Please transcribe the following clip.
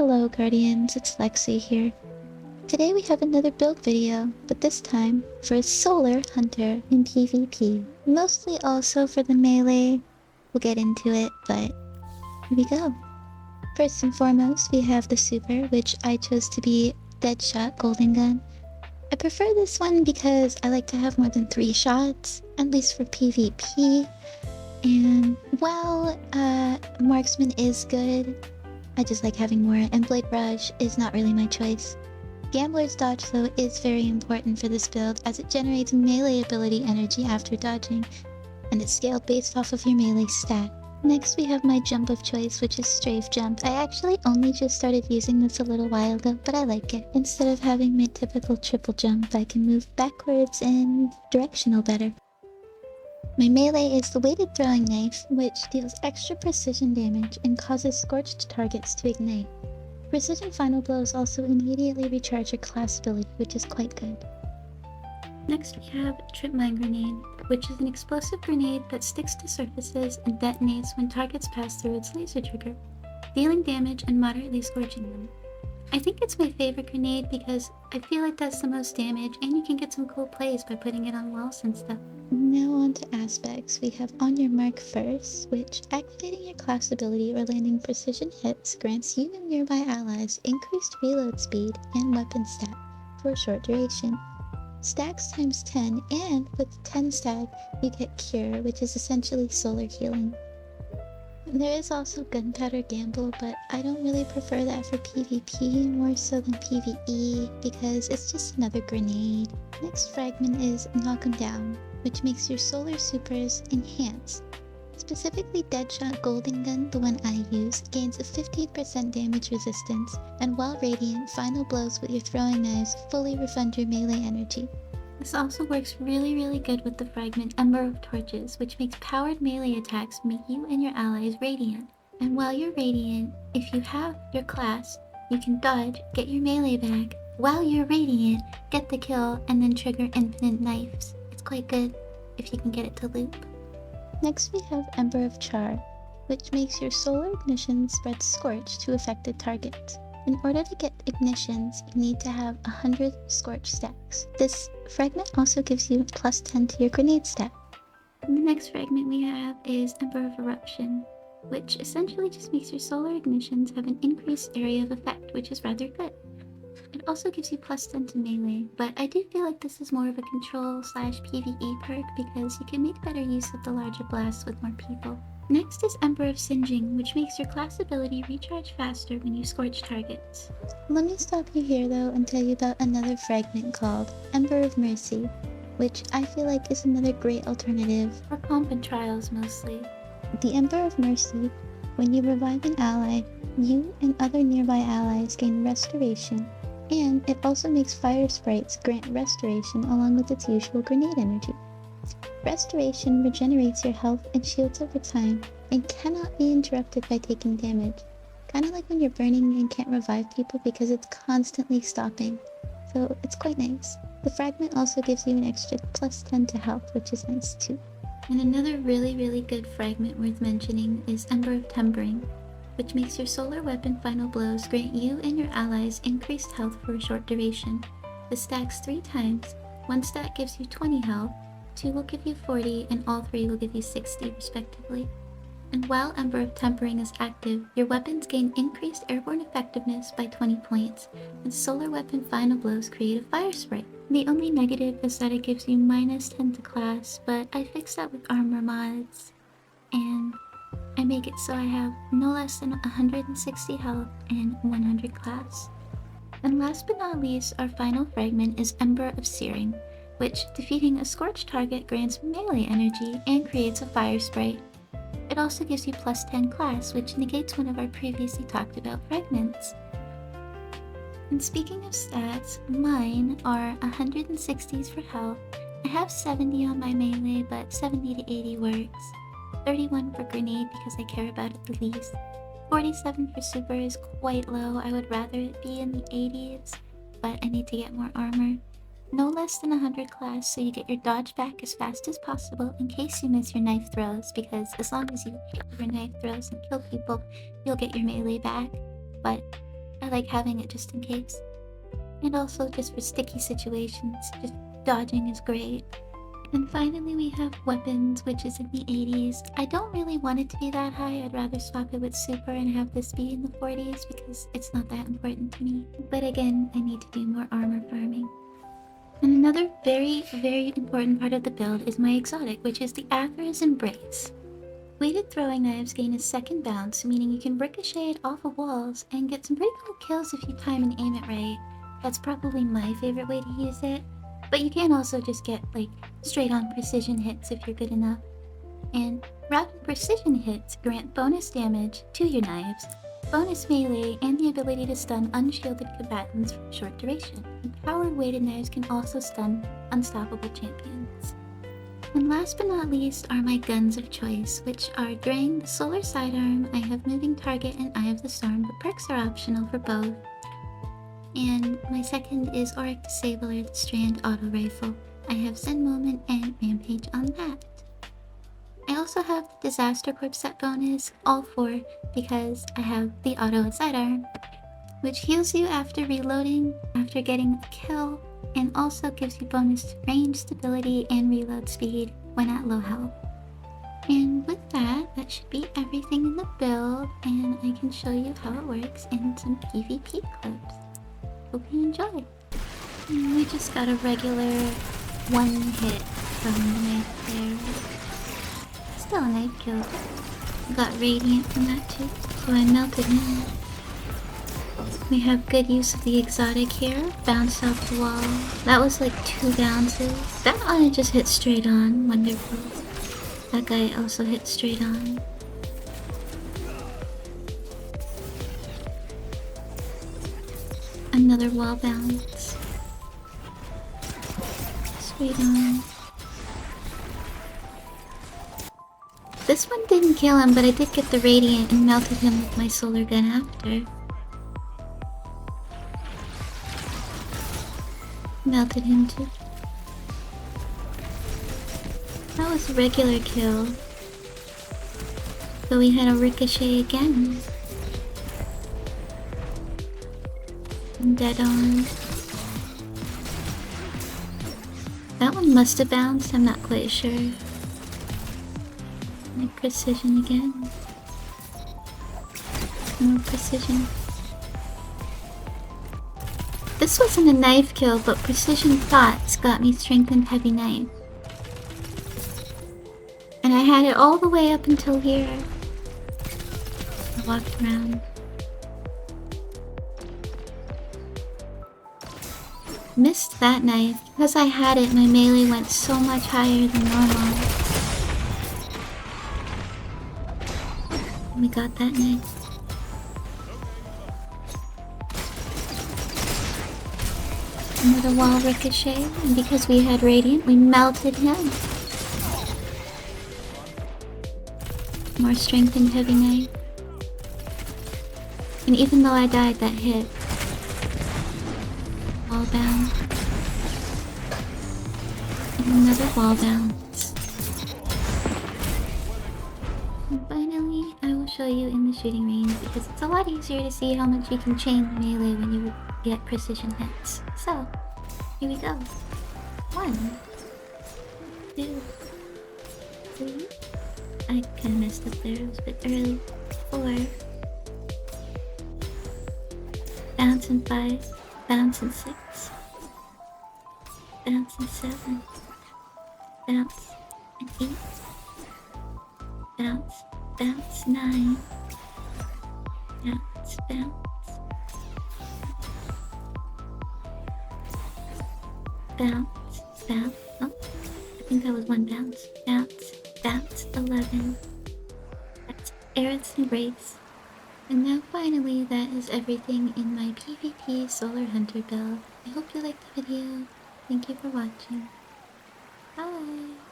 Hello Guardians, it's Lexi here. Today we have another build video, but this time for a Solar Hunter in PvP. Mostly also for the melee. We'll get into it, but here we go. First and foremost, we have the super, which I chose to be Deadshot Golden Gun. I prefer this one because I like to have more than 3 shots, at least for PvP. And while Marksman is good, I just like having more, and Blade Barrage is not really my choice. Gambler's Dodge though is very important for this build as it generates melee ability energy after dodging, and it's scaled based off of your melee stat. Next we have my jump of choice, which is Strafe Jump. I actually only just started using this a little while ago, but I like it. Instead of having my typical triple jump, I can move backwards and directional better. My melee is the weighted throwing knife, which deals extra precision damage and causes scorched targets to ignite. Precision final blows also immediately recharge your class ability, which is quite good. Next we have Trip Mine Grenade, which is an explosive grenade that sticks to surfaces and detonates when targets pass through its laser trigger, dealing damage and moderately scorching them. I think it's my favorite grenade because I feel it does the most damage and you can get some cool plays by putting it on walls and stuff. Now on to aspects. We have On Your Mark First, which activating your class ability or landing precision hits grants you and nearby allies increased reload speed and weapon stat for a short duration. Stacks times 10, and with 10 stack you get Cure, which is essentially solar healing. There is also Gunpowder Gamble, but I don't really prefer that for PvP more so than PvE because it's just another grenade. Next fragment is Knock 'em Down, which makes your solar supers enhance. Specifically Deadshot Golden Gun, the one I use, gains a 15% damage resistance, and while radiant, final blows with your throwing knives fully refund your melee energy. This also works really good with the fragment Ember of Torches, which makes powered melee attacks make you and your allies radiant. And while you're radiant, if you have your class, you can dodge, get your melee back, while you're radiant, get the kill, and then trigger infinite knives. It's quite good if you can get it to loop. Next we have Ember of Char, which makes your solar ignition spread scorch to affected targets. In order to get ignitions, you need to have 100 scorch stacks. This fragment also gives you plus 10 to your grenade stat. And the next fragment we have is Ember of Eruption, which essentially just makes your solar ignitions have an increased area of effect, which is rather good. It also gives you plus 10 to melee, but I do feel like this is more of a control/PvE perk because you can make better use of the larger blasts with more people. Next is Ember of Singeing, which makes your class ability recharge faster when you scorch targets. Let me stop you here though and tell you about another fragment called Ember of Mercy, which I feel like is another great alternative for comp and trials mostly. The Ember of Mercy, when you revive an ally, you and other nearby allies gain restoration, and it also makes fire sprites grant restoration along with its usual grenade energy. Restoration regenerates your health and shields over time, and cannot be interrupted by taking damage. Kinda like when you're burning and can't revive people because it's constantly stopping. So it's quite nice. The fragment also gives you an extra plus 10 to health, which is nice too. And another really good fragment worth mentioning is Ember of Tempering, which makes your solar weapon final blows grant you and your allies increased health for a short duration. The stacks 3 times. 1 stack gives you 20 health, 2 will give you 40, and all 3 will give you 60 respectively. And while Ember of Tempering is active, your weapons gain increased airborne effectiveness by 20 points, and solar weapon final blows create a fire sprite. The only negative is that it gives you minus 10 to class, but I fixed that with armor mods, and I make it so I have no less than 160 health and 100 class. And last but not least, our final fragment is Ember of Searing, which defeating a scorched target grants melee energy and creates a fire sprite. It also gives you plus 10 class, which negates one of our previously talked about fragments. And speaking of stats, mine are 160s for health. I have 70 on my melee, but 70 to 80 works. 31 for grenade because I care about it the least. 47 for super is quite low. I would rather it be in the 80s, but I need to get more armor. No less than 100 class, so you get your dodge back as fast as possible in case you miss your knife throws, because as long as you hit your knife throws and kill people, you'll get your melee back. But I like having it just in case. And also just for sticky situations, just dodging is great. And finally we have weapons, which is in the 80s. I don't really want it to be that high. I'd rather swap it with super and have this be in the 40s because it's not that important to me. But again, I need to do more armor farming. And another very, very important part of the build is my exotic, which is the Athra's Embrace. Weighted throwing knives gain a second bounce, meaning you can ricochet it off of walls and get some pretty cool kills if you time and aim it right. That's probably my favorite way to use it. But you can also just get, like, straight-on precision hits if you're good enough. And rapid precision hits grant bonus damage to your knives, bonus melee, and the ability to stun unshielded combatants for a short duration. And powered weighted knives can also stun unstoppable champions. And last but not least are my guns of choice, which are during the Solar Sidearm, I have Moving Target and Eye of the Storm, but perks are optional for both. And my second is Auric Disabler, the Strand Auto Rifle. I have Zen Moment and Rampage on that. I also have the Disaster Corp set bonus, all four, because I have the Auto Sidearm, which heals you after reloading, after getting a kill, and also gives you bonus to range, stability, and reload speed when at low health. And with that, that should be everything in the build, and I can show you how it works in some PvP clips. Hope you enjoy. And we just got a regular one hit from the knife there. Still a knife kill. Got radiant from that too, so I melted him. We have good use of the exotic here. Bounce off the wall. That was like 2 bounces. That one just hit straight on. Wonderful. That guy also hit straight on. Another wall bounce. Straight on. This one didn't kill him, but I did get the radiant and melted him with my solar gun after. Melted him too. That was a regular kill. So we had a ricochet again. And dead on. That one must have bounced, I'm not quite sure. My precision again. More precision. This wasn't a knife kill, but precision thoughts got me strengthened heavy knife. And I had it all the way up until here. I walked around. Missed that knife. Because I had it, my melee went so much higher than normal. And we got that knife. Another wall ricochet, and because we had radiant, we melted him. More strengthened heavy knife. And even though I died, that hit. Wall bound. And another wall bounce. And finally, I will show you in the shooting range because it's a lot easier to see how much you can chain the melee when you get precision hits. So, here we go. 1, 2, 3. I kinda messed up there, it was a bit early. 4. Bounce in 5. Bounce in 6. Bounce in 7. Bounce in 8. Bounce, bounce 9. Bounce, bounce. Bounce, bounce. Oh, I think that was 1 bounce. Bounce, bounce 11. That's Aerith's Embrace. And now finally, that is everything in my PvP Solar Hunter build. I hope you liked the video. Thank you for watching. Bye!